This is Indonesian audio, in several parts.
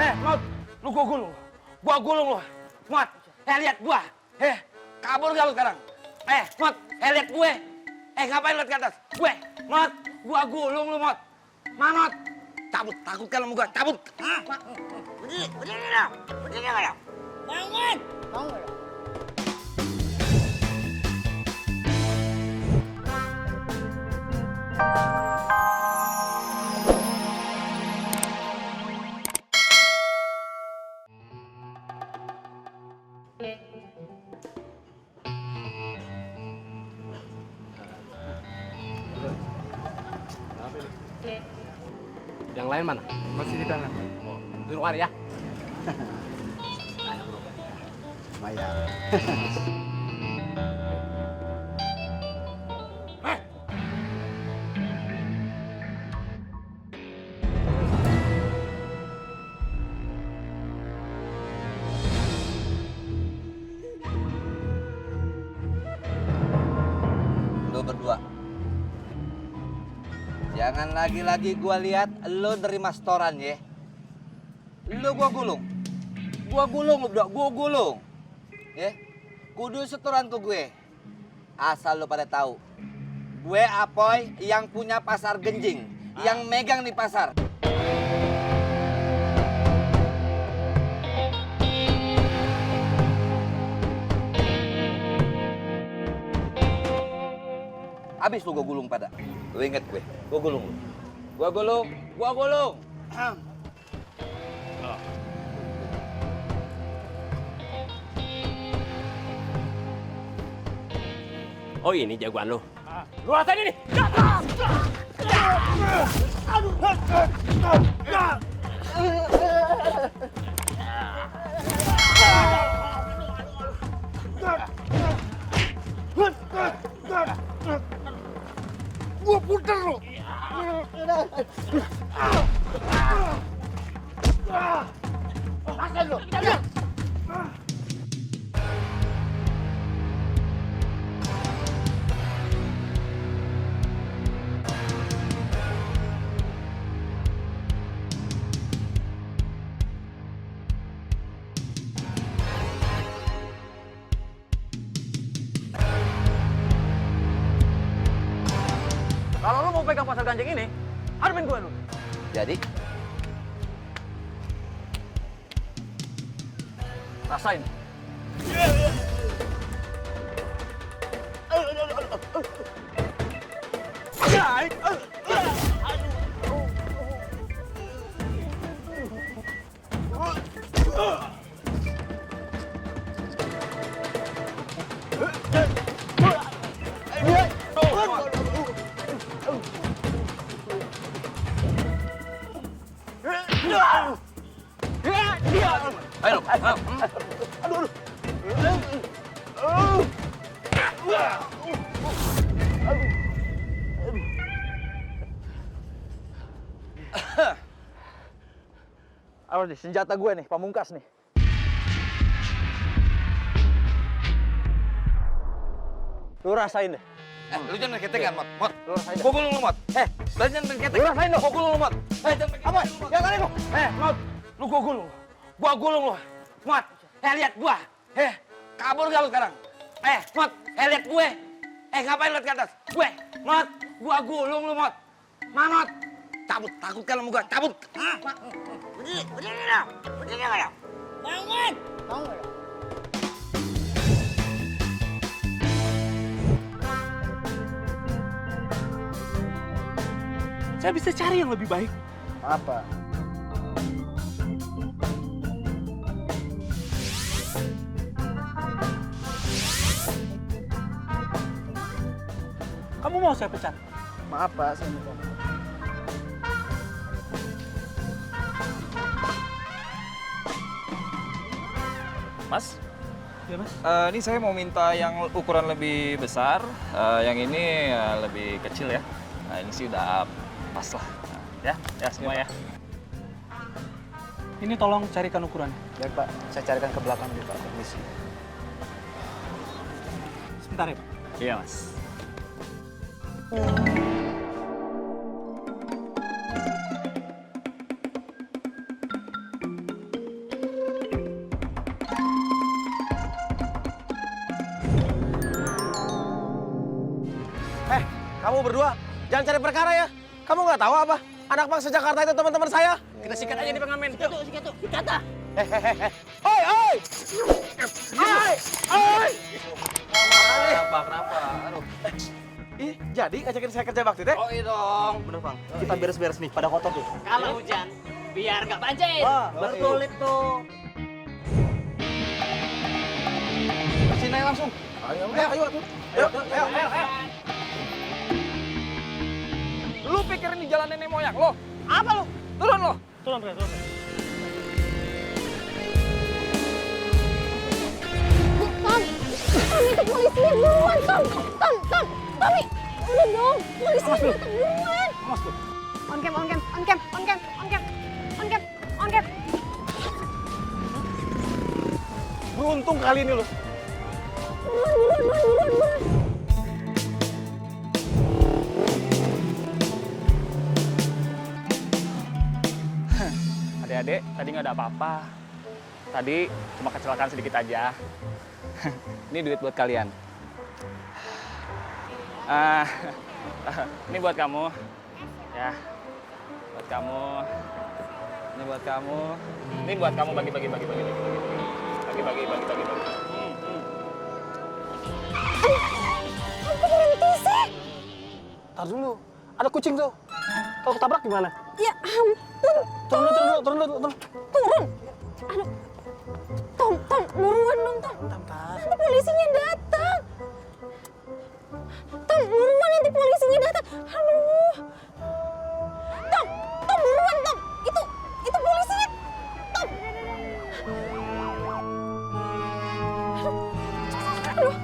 Mot, lu gua gulung. Gua gulung lu. Mot, lihat gua. Kabur gak lu sekarang? Mot, lihat gue. Ngapain lu ke atas? Gue, Mot, gua gulung lu, Mot. Manot, cabut, takut kan sama gua, cabut. Berdiri dong. Berdiri nggak dong? Bangun. Bangun dong. Yang lain mana? Masih di dalam. Di luar ya? Maya. Lu berdua. Jangan lagi-lagi gua lihat lu nerima setoran ya. Lu gua gulung. Gua gulung lu berdua, gua gulung. Ya. Kudu setoran ke gue. Asal lu pada tahu. Gue Apoy yang punya pasar genjing, yang megang di pasar. Habis lu gua gulung pada. Lu inget gue, gua gulung lu. Gua gulung, gua gulung. Oh ini jagoan lu. Lu rasain ini. Gua puter lu. Rasain lu. Kalau lu mau pegang pasar ganjing ini, hadapin gue lu. Jadi, Rasain. ayo. Awas nih, senjata gue nih, pamungkas nih. Lu rasain deh. Lu jangan main ketengan, Mot. Mot, Lu rasain dah. gua gulung lu, Mot. Lu jangan main keteng. Lu rasain dong. Gua gulung lu, Mot. Jangan main Apa? keteng, Mot. Jangan kali lu. Mot, lu gua gulung. Gua gulung lu. Mot, lihat gua. Kabur gak lu sekarang? Mot, lihat gue. Ngapain lu ke atas? Gue, Mot, gua gulung lu, Mot. Manot, cabut, takut kan sama gua, cabut. Berdiri dong. Berdiri nggak dong? Bangun. Bangun dong. Saya bisa cari yang lebih baik. Apa? Kamu mau saya pecat? Maaf Pak, saya minta. Mas, Ya mas. ini saya mau minta yang ukuran lebih besar, yang ini lebih kecil ya. Nah ini sih udah pas lah. Nah, ya semua ya. Ini tolong carikan ukurannya. Baik Pak, saya carikan ke belakang dulu Pak, permisi. Sebentar ya Pak. Iya mas. kamu berdua. Jangan cari perkara ya. Kamu nggak tahu apa? Anak bangsa Jakarta itu teman-teman saya. Kita sikat aja di pengamen. Sikat tuh, sikat ah. Oi, oi! Oi, oi! Kenapa? Aduh. Ih, jadi ngajakin saya kerja bakti teh? Oh iya dong. Bener, Bang. Kita beres-beres nih, pada kotor tuh. Kalau hujan, biar nggak banjir. Betul itu. Sini aja langsung. Ayo, ayo. Lu pikirin di jalan nenek moyang lo? Apa lu? Turun lo. Turun, Bre, turun. Tom, itu polisinya buruan, Tom. Tommy, udah dong, polisinya datang buruan. On cam. Beruntung kali ini lo. Buruan. Adik-adik, tadi nggak ada apa-apa. Tadi cuma kecelakaan sedikit aja. Ini duit buat kalian. Ini buat kamu. Ya. Buat kamu. Ini buat kamu. Ini buat kamu bagi. Bagi. Aku berhenti sih. Tar dulu. Ada kucing tuh. Kalau ketabrak gimana? Ya ampun. Turun dulu. Turun. Aduh. Tom, buruan dong, Tom. Nanti polisinya datang. Tom, buruan nanti polisinya datang. Aduh. Tom, buruan, Tom. Itu polisinya. Tom. Aduh,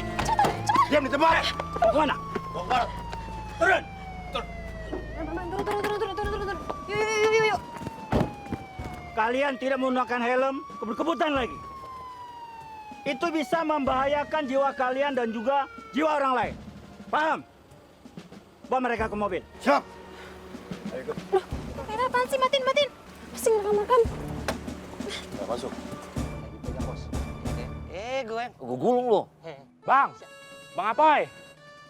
Tom, cepetan. Diam di tempat. Mau kemana? Turun. Turun. Yuk. Kalian tidak menggunakan helm, kebut-kebutan lagi. Itu bisa membahayakan jiwa kalian dan juga jiwa orang lain. Paham? Bawa mereka ke mobil. Siap. Kamera apaan sih? Matiin. Pusing rekam. Masuk. Gue gulung lo. Bang Apoy.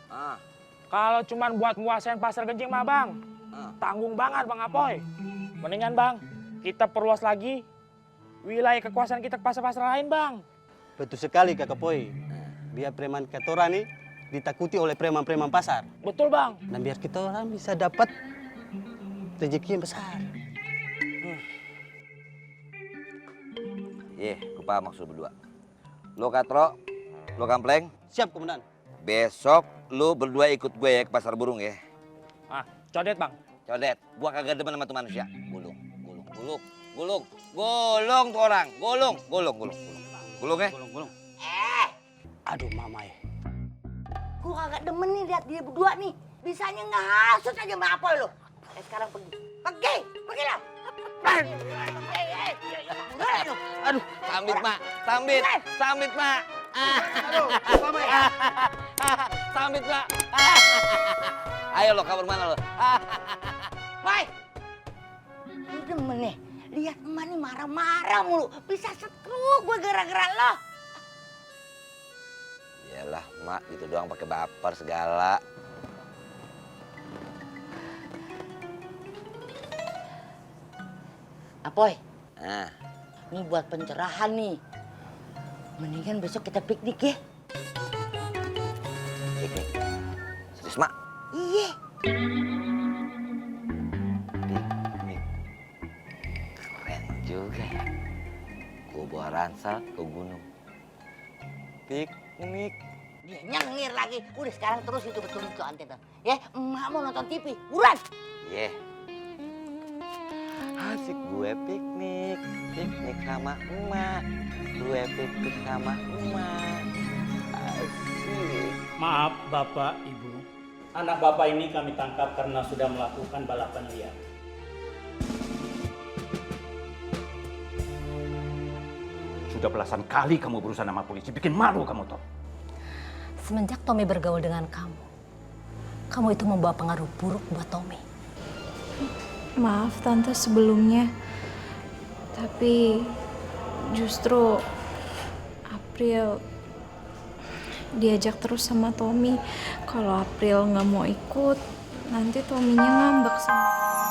Ah. Kalau cuman buat muasain pasar Genjing mah Bang, tanggung banget Bang Apoy. Mendingan Bang, kita perluas lagi wilayah kekuasaan kita ke pasar-pasar lain Bang. Betul sekali Kakak Poi. Biar preman katora nih ditakuti oleh preman-preman pasar. Betul Bang. Dan biar kita orang bisa dapat rezeki yang besar. Gue paham maksud berdua. Lo Katro, lo Kampleng, Siap, Komandan. besok lo berdua ikut gue ya ke pasar burung ya. Codet Bang. Codet, gua kagak demen sama tuh manusia. Gulung tuh orang. Gulung ya. Gulung. Aduh, Mama ya. Gua kagak demen nih lihat dia berdua nih. Bisanya ngehasut aja sama apa lo. Sekarang pergi. Pergi lah. Aduh, sambit mak. Aduh, sama ya. Sambit mak. Ayo lo, kabur mana lo? Woi. Lu demen nih. Lihat emak nih marah-marah mulu. Bisa stroke gue gara-gara lo. Yalah, mak gitu doang pakai baper segala. Apoy, Nah, ini buat pencerahan nih. Mendingan besok kita piknik ya. piknik. Serius mak? Iya. Piknik. Keren juga ya. Gua bawa ransel ke gunung. Piknik. Dia nyengir lagi. Udah sekarang terus itu betul ke antena. Ya, emak mau nonton TV. Buruan. Yeah. Asik gue piknik sama emak. Gue piknik sama emak. Asik. Maaf Bapak, Ibu. Anak Bapak ini kami tangkap karena sudah melakukan balapan liar. Sudah belasan kali kamu berusaha sama polisi. Bikin malu kamu, Tom. Semenjak Tommy bergaul dengan kamu itu membawa pengaruh buruk buat Tommy. Maaf Tante sebelumnya, tapi justru April diajak terus sama Tommy. Kalau April nggak mau ikut, nanti Tommy-nya ngambek sama